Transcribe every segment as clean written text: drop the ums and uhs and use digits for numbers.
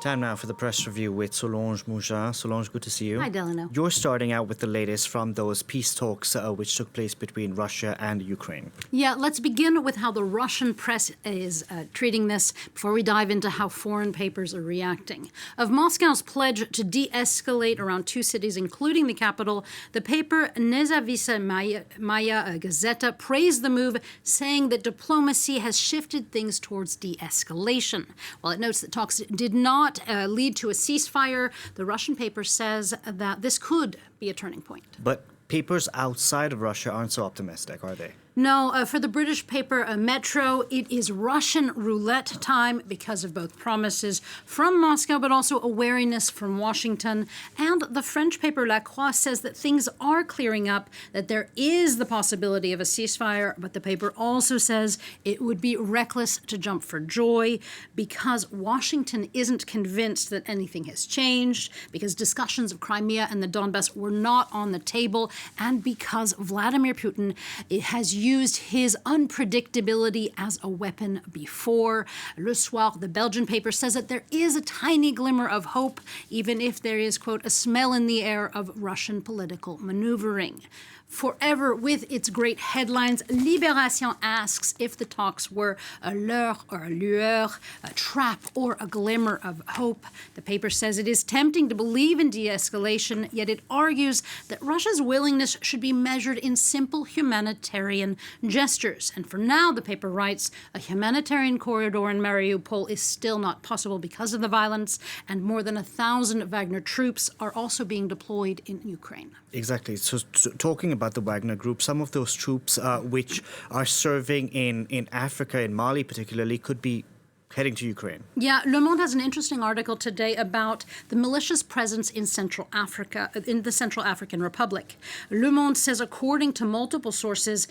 Time now for the press review with Solange Mougin. Solange, good to see you. Hi, Delano. You're starting out with the latest from those peace talks which took place between Russia and Ukraine. Yeah, let's begin with how the Russian press is treating this before we dive into how foreign papers are reacting. Of Moscow's pledge to de-escalate around two cities, including the capital, the paper Nezavisaya Gazeta praised the move, saying that diplomacy has shifted things towards de-escalation. While it notes that talks did not lead to a ceasefire, the Russian paper says that this could be a turning point. But papers outside of Russia aren't so optimistic, are they? No, for the British paper Metro, it is Russian roulette time because of both promises from Moscow but also a wariness from Washington. And the French paper LACROIX says that things are clearing up, that there is the possibility of a ceasefire, but the paper also says it would be reckless to jump for joy because Washington isn't convinced that anything has changed, because discussions of Crimea and the Donbass were not on the table, and because Vladimir Putin has used his unpredictability as a weapon before. Le Soir, the Belgian paper, says that there is a tiny glimmer of hope, even if there is, quote, a smell in the air of Russian political maneuvering. Forever with its great headlines, Libération asks if the talks were a leurre or a lueur, a trap or a glimmer of hope. The paper says it is tempting to believe in de-escalation, yet it argues that Russia's willingness should be measured in simple humanitarian gestures. And for now, the paper writes, a humanitarian corridor in Mariupol is still not possible because of the violence, and more than 1,000 Wagner troops are also being deployed in Ukraine. Exactly. So talking about the Wagner Group, some of those troops which are serving in Africa, in Mali particularly, could be heading to Ukraine. Yeah, Le Monde has an interesting article today about the militia's presence in Central Africa, in the Central African Republic. Le Monde says, according to multiple sources,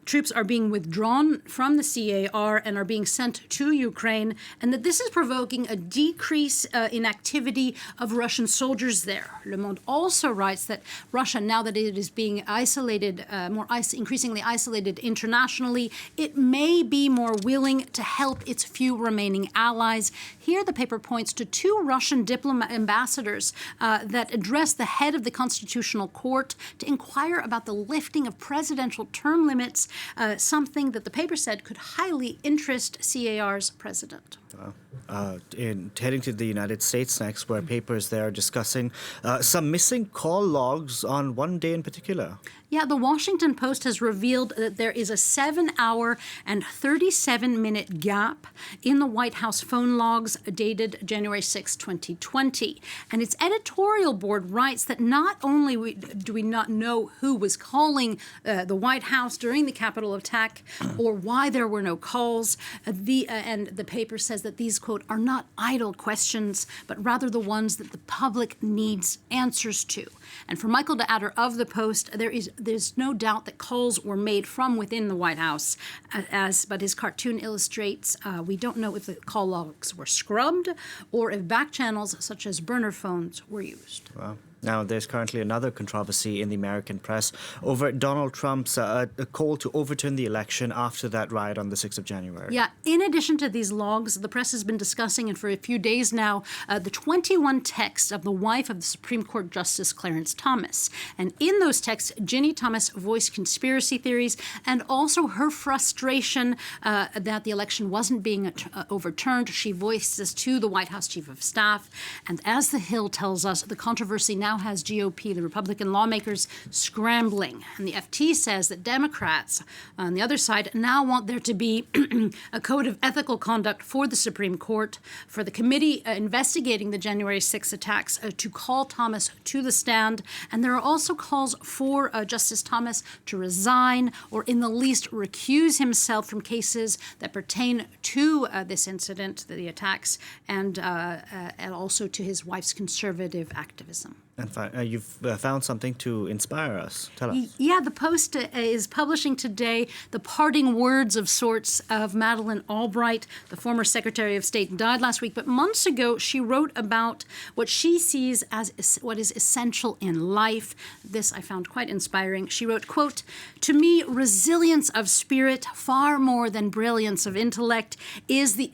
troops are being withdrawn from the CAR and are being sent to Ukraine, and that this is provoking a decrease in activity of Russian soldiers there. Le Monde also writes that Russia, now that it is being isolated, increasingly isolated internationally, it may be more willing to help its few remaining allies. Here, the paper points to two Russian ambassadors that address the head of the Constitutional Court to inquire about the lifting of presidential term limits, something that the paper said could highly interest CAR's president. Heading to the United States next, where papers there are discussing some missing call logs on one day in particular. Yeah, the Washington Post has revealed that there is a 7-hour and 37-minute gap in the White House phone logs dated January 6, 2020. And its editorial board writes that not only do we not know who was calling the White House during the Capitol attack or why there were no calls, and the paper says that these, quote, are not idle questions, but rather the ones that the public needs answers to. And for Michael de Adder of the Post, there's no doubt that calls were made from within the White House, but his cartoon illustrates we don't know if the call logs were scrubbed or if back channels such as burner phones were used. Wow. Now, there's currently another controversy in the American press over Donald Trump's call to overturn the election after that riot on the 6th of January. Yeah, in addition to these logs, the press has been discussing, and for a few days now, the 21 texts of the wife of the Supreme Court Justice Clarence Thomas. And in those texts, Ginni Thomas voiced conspiracy theories and also her frustration that the election wasn't being overturned. She voiced this to the White House Chief of Staff. And as The Hill tells us, the controversy now has GOP, the Republican lawmakers, scrambling. And the FT says that Democrats on the other side now want there to be a code of ethical conduct for the Supreme Court, for the committee investigating the January 6 attacks to call Thomas to the stand. And there are also calls for Justice Thomas to resign or in the least recuse himself from cases that pertain to this incident, the attacks, and also to his wife's conservative activism. And you've found something to inspire us. Tell us. Yeah, the Post is publishing today the parting words of sorts of Madeleine Albright, the former Secretary of State, died last week. But months ago, she wrote about what she sees as what is essential in life. This I found quite inspiring. She wrote, quote, "To me, resilience of spirit, far more than brilliance of intellect, is the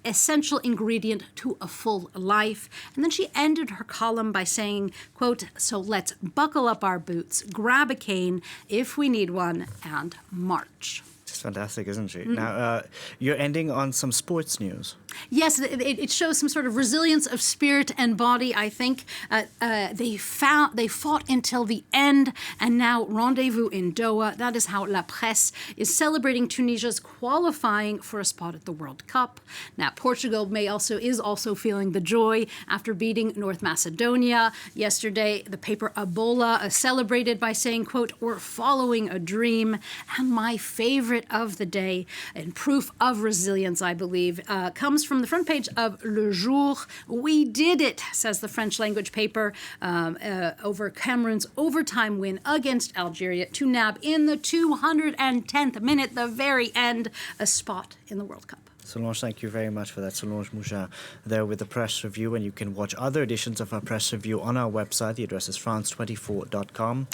essential ingredient to a full life." And then she ended her column by saying, quote, "So let's buckle up our boots, grab a cane if we need one, and march." It's fantastic, isn't she? Now, you're ending on some sports news. Yes, it shows some sort of resilience of spirit and body, I think. They fought until the end, and now rendezvous in Doha. That is how La Presse is celebrating Tunisia's qualifying for a spot at the World Cup. Now, Portugal is also feeling the joy after beating North Macedonia. Yesterday, the paper Abola celebrated by saying, quote, "We're following a dream." And my favorite of the day, and proof of resilience, I believe, comes from the front page of Le Jour. "We did it," says the French language paper, over Cameroon's overtime win against Algeria to nab in the 210th minute, the very end, a spot in the World Cup. Solange, thank you very much for that. Solange Mougin there with the press review, and you can watch other editions of our press review on our website. The address is france24.com.